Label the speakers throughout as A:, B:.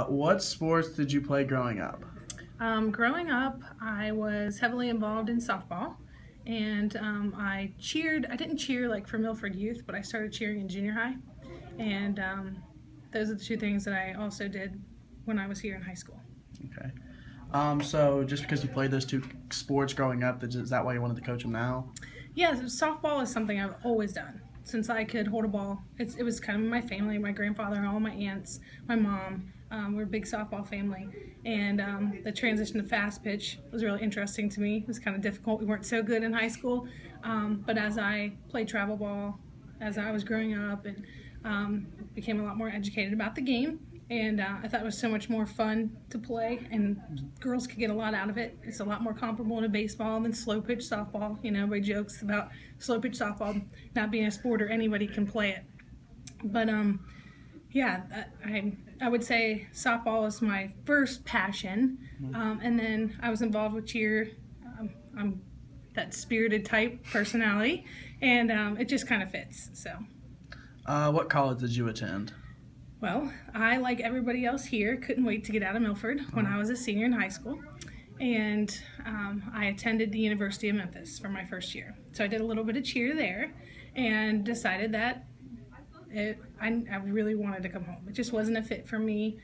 A: What sports did you play growing up?
B: Growing up, I was heavily involved in softball, and I cheered. I didn't cheer like for Milford Youth, but I started cheering in junior high, and those are the two things that I also did when I was here in high school.
A: Okay. So just because you played those two sports growing up, is that why you wanted to coach them now?
B: Yeah, softball is something I've always done since I could hold a ball. It was kind of in my family, my grandfather, and all my aunts, my mom. We're a big softball family, and the transition to fast pitch was really interesting to me. It was kind of difficult. We weren't so good in high school, but as I played travel ball, as I was growing up, and became a lot more educated about the game, and I thought it was so much more fun to play, and girls could get a lot out of it. It's a lot more comparable to baseball than slow pitch softball. You know, everybody jokes about slow pitch softball not being a sport or anybody can play it. But yeah, I would say softball is my first passion, and then I was involved with cheer. I'm that spirited type personality, and it just kind of fits. So.
A: What college did you attend?
B: Well, I, like everybody else here, couldn't wait to get out of Milford when I was a senior in high school. And I attended the University of Memphis for my first year. So I did a little bit of cheer there and decided that I really wanted to come home. It just wasn't a fit for me.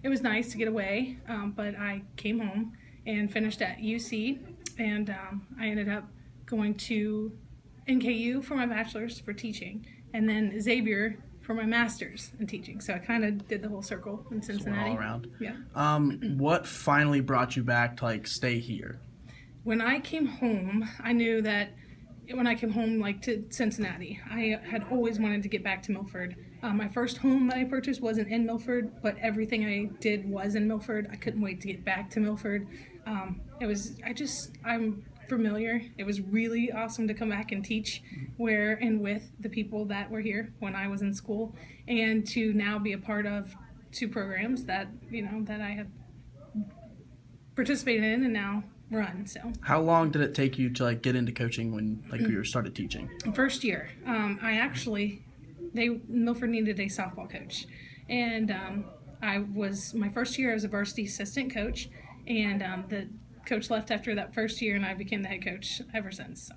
B: It was nice to get away, but I came home and finished at UC. And I ended up going to NKU for my bachelor's for teaching, and then Xavier for my master's in teaching. So I kind of did the whole circle in Cincinnati.
A: All around.
B: Yeah.
A: What finally brought you back to stay here?
B: When I came home, I knew that when I came home to Cincinnati, I had always wanted to get back to Milford. My first home that I purchased wasn't in Milford, but everything I did was in Milford. I couldn't wait to get back to Milford. I'm familiar. It was really awesome to come back and teach where and with the people that were here when I was in school, and to now be a part of two programs that that I have participated in and now run. So
A: How long did it take you to get into coaching when you started teaching?
B: first year, Milford needed a softball coach, and my first year I was a varsity assistant coach, and the coach left after that first year, and I became the head coach ever since. So.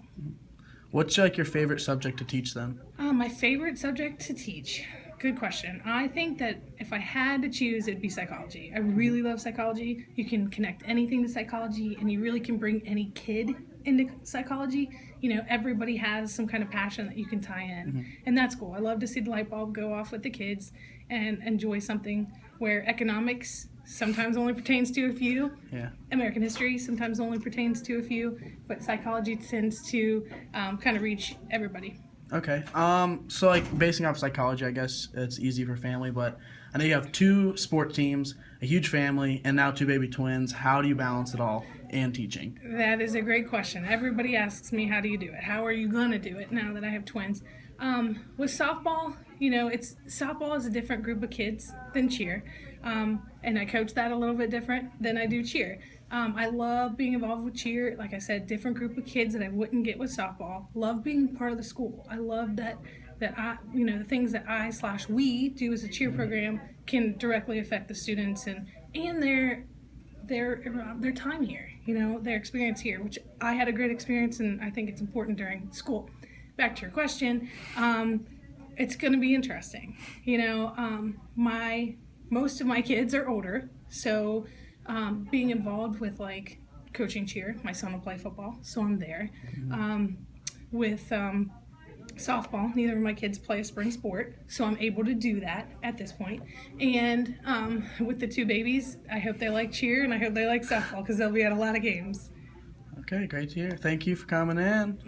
A: What's your favorite subject to teach then?
B: My favorite subject to teach? Good question. I think that if I had to choose, it'd be psychology. I really love psychology. You can connect anything to psychology, and you really can bring any kid into psychology. Everybody has some kind of passion that you can tie in, and that's cool. I love to see the light bulb go off with the kids and enjoy something where economics sometimes only pertains to a few.
A: Yeah.
B: American history sometimes only pertains to a few, but psychology tends to kind of reach everybody.
A: Okay. So basing off psychology, I guess it's easy for family, but I know you have two sport teams, a huge family, and now two baby twins. How do you balance it all and teaching?
B: That is a great question. Everybody asks me, how do you do it? How are you going to do it now that I have twins? With softball, softball is a different group of kids than cheer. And I coach that a little bit different than I do cheer. I love being involved with cheer. Like I said, different group of kids that I wouldn't get with softball. Love being part of the school. I love that I, the things that we do as a cheer program can directly affect the students and their time here, their experience here, which I had a great experience, and I think it's important during school. Back to your question, it's going to be interesting. Most of my kids are older, so being involved with coaching cheer, my son will play football, so I'm there. With softball, neither of my kids play a spring sport, so I'm able to do that at this point. And with the two babies, I hope they like cheer and I hope they like softball because they'll be at a lot of games.
A: Okay, great to hear. Thank you for coming in.